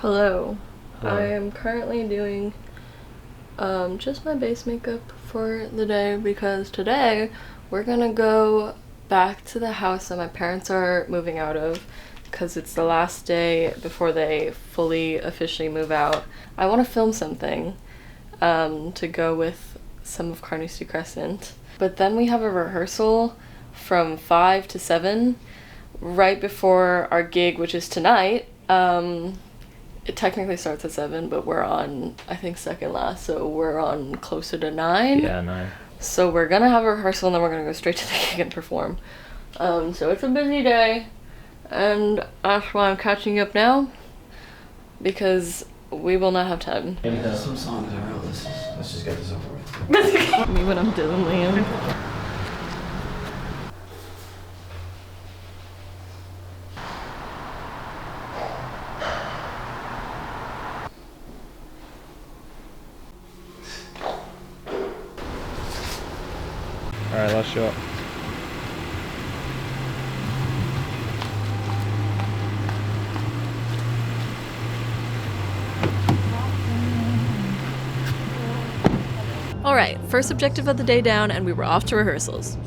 Hello. Hello. I am currently doing just my base makeup for the day because today we're gonna go back to the house that my parents are moving out of because it's the last day before they fully officially move out. I want to film something to go with some of Carnoustie Crescent, but then we have a rehearsal from 5 to 7 right before our gig, which is tonight. It technically starts at 7, but we're on, I think, second last, so we're on closer to 9. Yeah, 9. So we're gonna have a rehearsal and then we're gonna go straight to the gig and perform. So it's a busy day, and that's why I'm catching up now, because we will not have time. Some songs are out. Let's just get this over with. Me when I'm Dylan Liam. Alright, last shot. Alright, first objective of the day down, and we were off to rehearsals.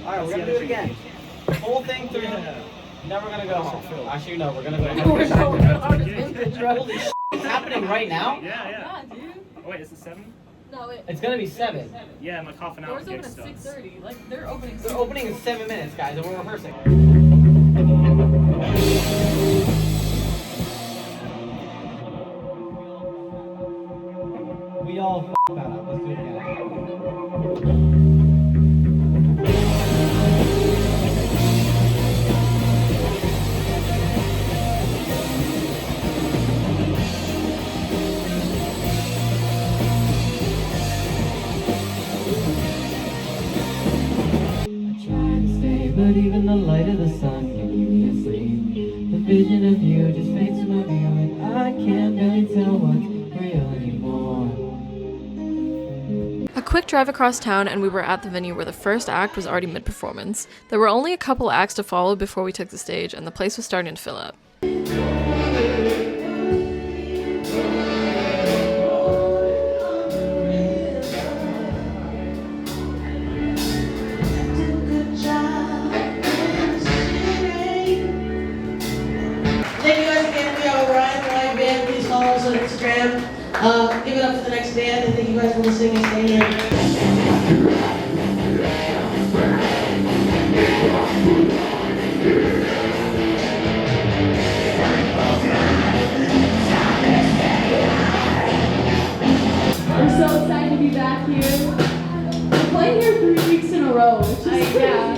Alright, we're gonna do it again. Whole thing through. Never gonna go home. Actually, no, we're gonna go home. Holy shit, it's happening right now? Yeah, dude. Oh, wait, is it 7? No, It's gonna be 7. Yeah, in like half an hour. doors open at 6:30. Like, they're opening. They're opening in 7 minutes, guys, and we're rehearsing. We all f***ed that up. Let's do it again. But even the light of the sun can keep me asleep. The vision of you just fades to my view, and I can't really tell what's real anymore. A quick drive across town, and we were at the venue where the first act was already mid-performance. There were only a couple acts to follow before we took the stage, and the place was starting to fill up. Thank you guys again. We are Ryan Band. Please follow us on Instagram. Give it up for the next band, and thank you guys for listening and staying here. We're so excited to be back here. We're playing here 3 weeks in a row, which is crazy.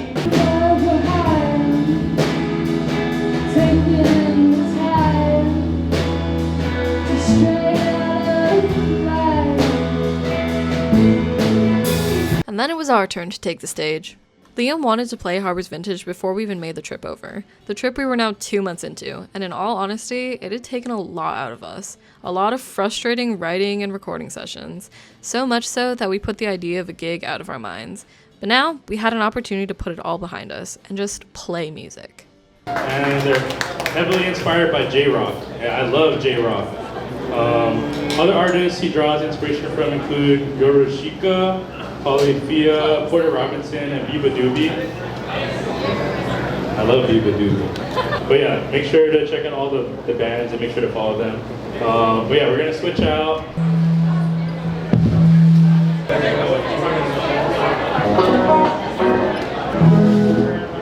And then it was our turn to take the stage. Liam wanted to play Harbor's Vintage before we even made the trip over. The trip we were now 2 months into, and in all honesty, it had taken a lot out of us. A lot of frustrating writing and recording sessions. So much so that we put the idea of a gig out of our minds. But now, we had an opportunity to put it all behind us and just play music. And they're heavily inspired by J-Rock. I love J-Rock. Other artists he draws inspiration from include Yorushika, Polyphia, Porter Robinson, and Biba Doobie. I love Diva Dude. But yeah, make sure to check out all the bands and make sure to follow them. But yeah, we're gonna switch out.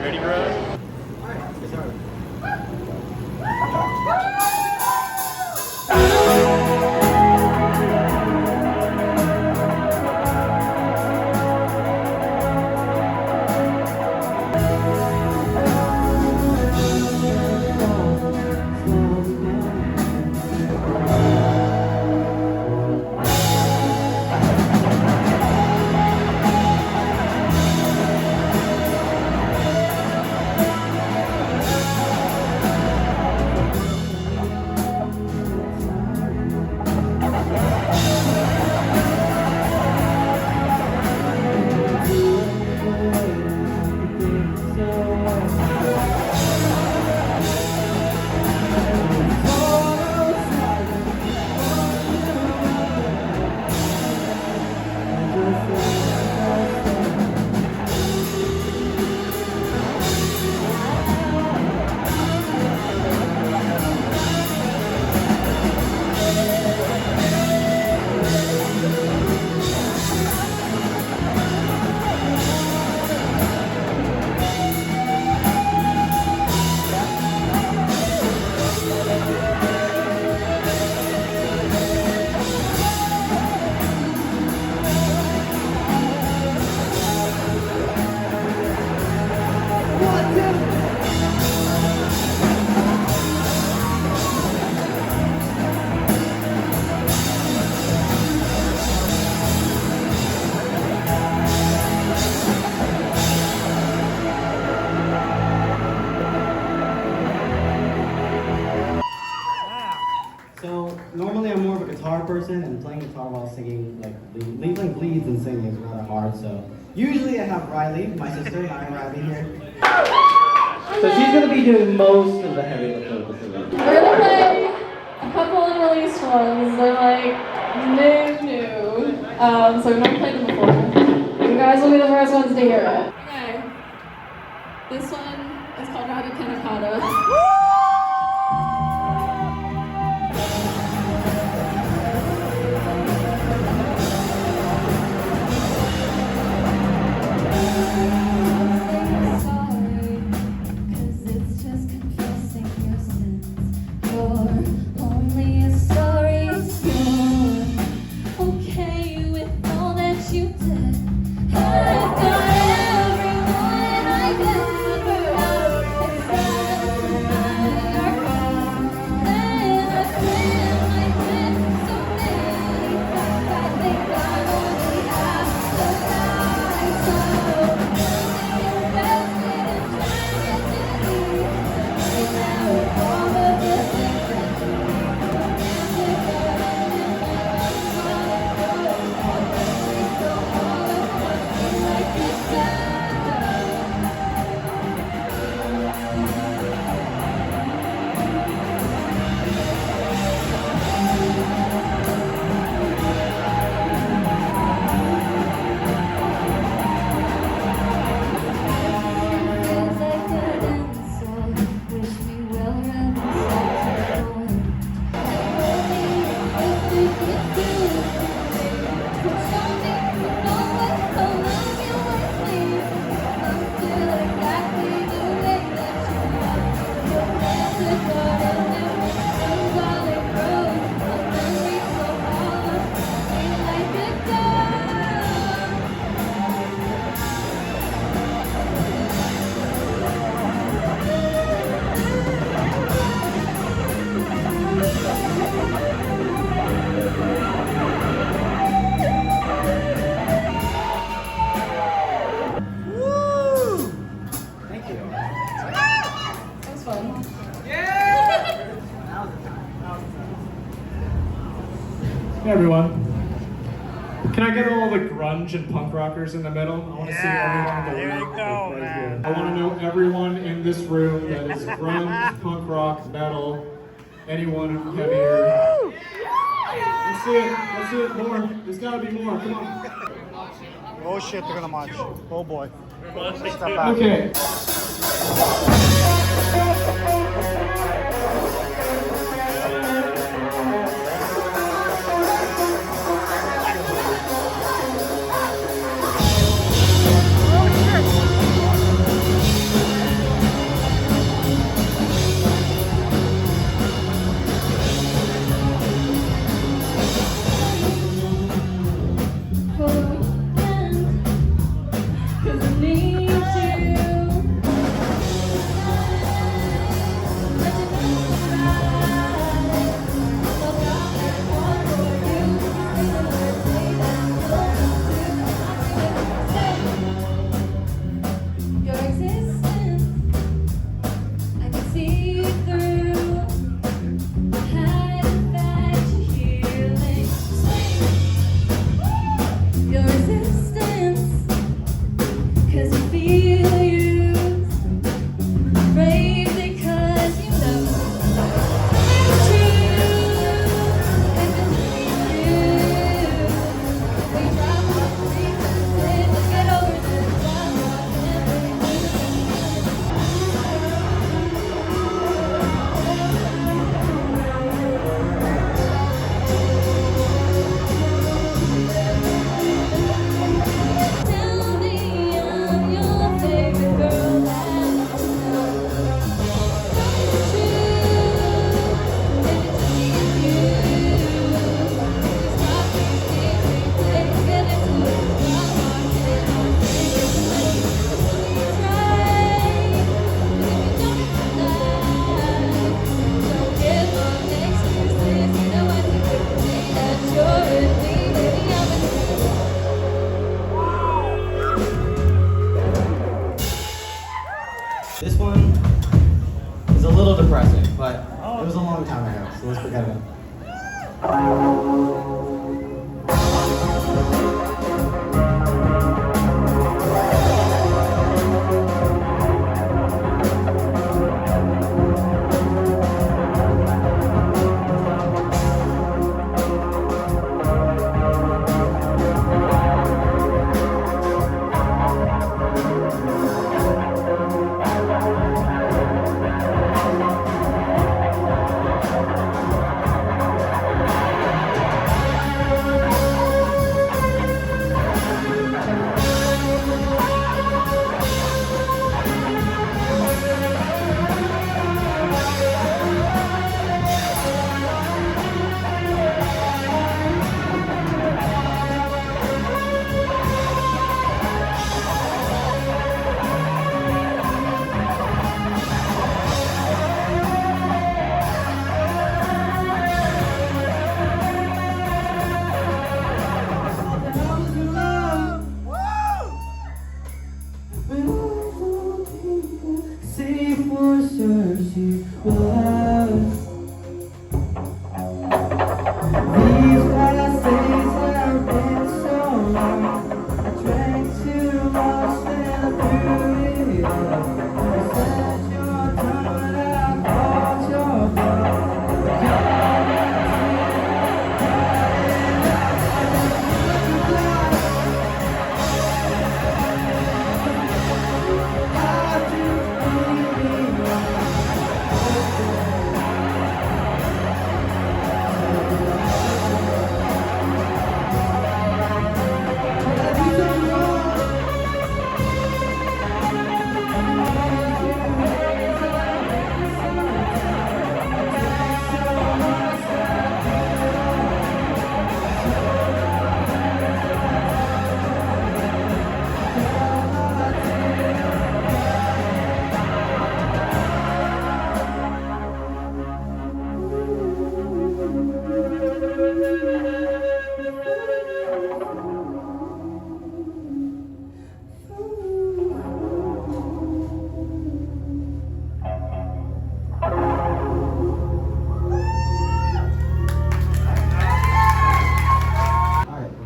Ready, bro? So normally I'm more of a guitar person, and playing guitar while singing, like leading leads and singing is rather hard. So usually I have Riley, my sister, and I'm Riley here. So she's gonna be doing most of the heavy lifting of this event. We're gonna play a couple unreleased ones. They're like new. So we've never played them before. You guys will be the first ones to hear it. Okay. This one is called Rabbit Panna Cotta. Hey everyone. Can I get all the grunge and punk rockers in the middle? I want to see everyone in the room. Right here. I want to know everyone in this room that is grunge, punk rock, metal, anyone heavier. Let's see it. Let's see it more. There's got to be more. Come on. Oh shit, they're gonna march. Oh boy. Okay. This one is a little depressing, but it was a long time ago, so let's forget it.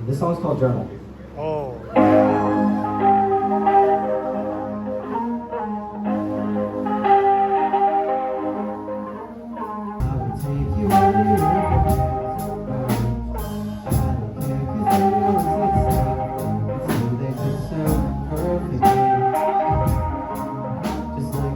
This song's called Journal. Oh. I will take you where they could so perfectly, just like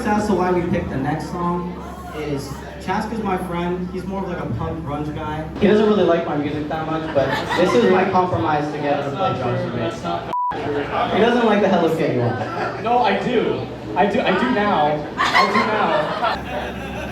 context as to why we picked the next song is Chaska's my friend. He's more of like a punk grunge guy. He doesn't really like my music that much, but this is my compromise to get him to play drums for me. He doesn't like the Hello Kitty one. No, I do. I do now. I do now.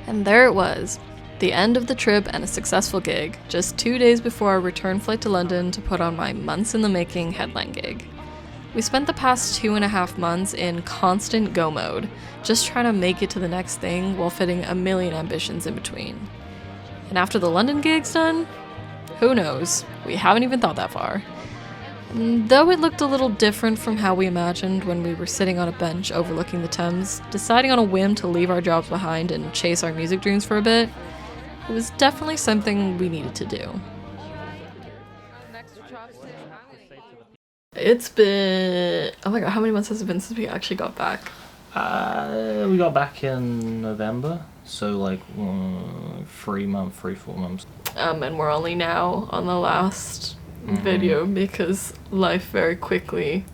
And there it was, the end of the trip and a successful gig, just 2 days before our return flight to London to put on my months in the making headline gig. We spent the past 2.5 months in constant go mode, just trying to make it to the next thing while fitting a million ambitions in between. And after the London gig's done, who knows? We haven't even thought that far. Though it looked a little different from how we imagined when we were sitting on a bench overlooking the Thames, deciding on a whim to leave our jobs behind and chase our music dreams for a bit, it was definitely something we needed to do. It's been, oh my god, how many months has it been since we actually got back? We got back in November, so like 4 months. And we're only now on the last video because life very quickly.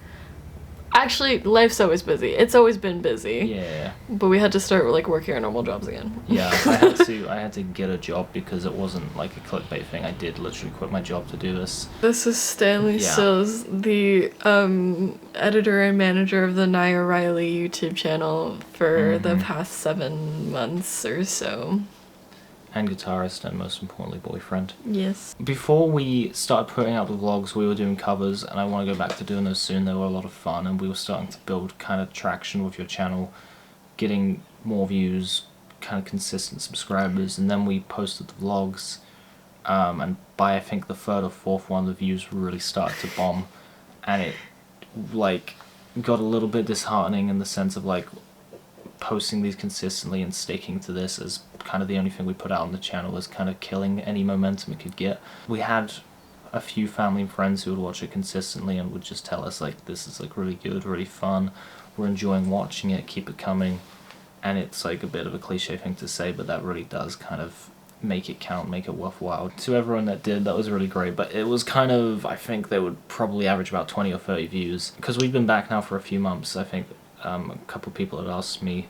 Actually, life's always busy. It's always been busy. Yeah. But we had to start like working our normal jobs again. Yeah, I had to get a job because it wasn't like a clickbait thing. I did literally quit my job to do this. This is Stanley Sills, the editor and manager of the Nia Riley YouTube channel for the past 7 months or so. And guitarist, and most importantly, boyfriend. Yes. Before we started putting out the vlogs, we were doing covers, and I want to go back to doing those soon. They were a lot of fun, and we were starting to build kind of traction with your channel, getting more views, kind of consistent subscribers, and then we posted the vlogs, and by I think the third or fourth one, the views really started to bomb, and it like got a little bit disheartening in the sense of like posting these consistently and sticking to this as kind of the only thing we put out on the channel was kind of killing any momentum it could get. We had a few family and friends who would watch it consistently and would just tell us like, this is like really good, really fun, we're enjoying watching it, keep it coming. And it's like a bit of a cliche thing to say, but that really does kind of make it count, make it worthwhile. To everyone that did, that was really great, but it was kind of, I think they would probably average about 20 or 30 views. Because we've been back now for a few months, I think a couple of people had asked me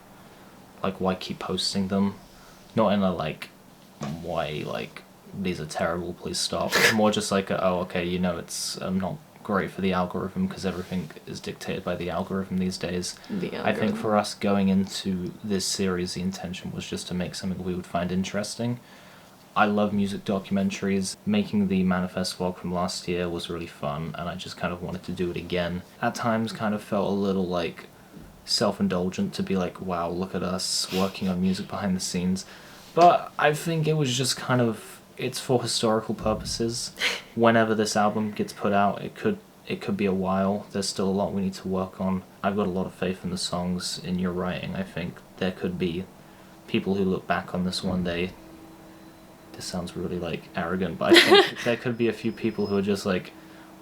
like why keep posting them, not in a like why like these are terrible, please stop. More just like oh okay, you know, it's not great for the algorithm because everything is dictated by the algorithm these days. I think for us going into this series, the intention was just to make something we would find interesting. I love music documentaries. Making the Manifest vlog from last year was really fun, and I just kind of wanted to do it again. At times kind of felt a little like self-indulgent to be like, wow, look at us working on music behind the scenes. But I think it was just kind of, it's for historical purposes. Whenever this album gets put out, it could be a while. There's still a lot we need to work on. I've got a lot of faith in the songs, in your writing. I think there could be people who look back on this one day. This sounds really like arrogant, but I think there could be a few people who are just like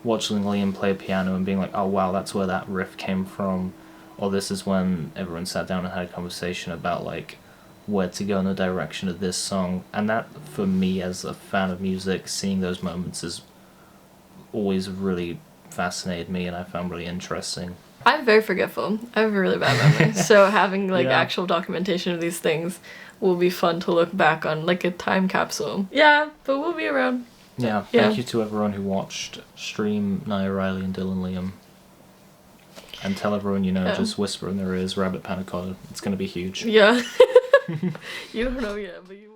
watching Liam play piano and being like, oh wow, that's where that riff came from. Or this is when everyone sat down and had a conversation about like where to go in the direction of this song. And that, for me as a fan of music, seeing those moments has always really fascinated me and I found really interesting. I'm very forgetful. I have a really bad memory. So having like actual documentation of these things will be fun to look back on, like a time capsule. Yeah, but we'll be around. Yeah, thank you to everyone who watched. Stream Nia Riley and Dylan Liam. And tell everyone, you know, just whisper in their ears, Rabbit Panna Cotta. It's going to be huge. Yeah. You don't know yet, but you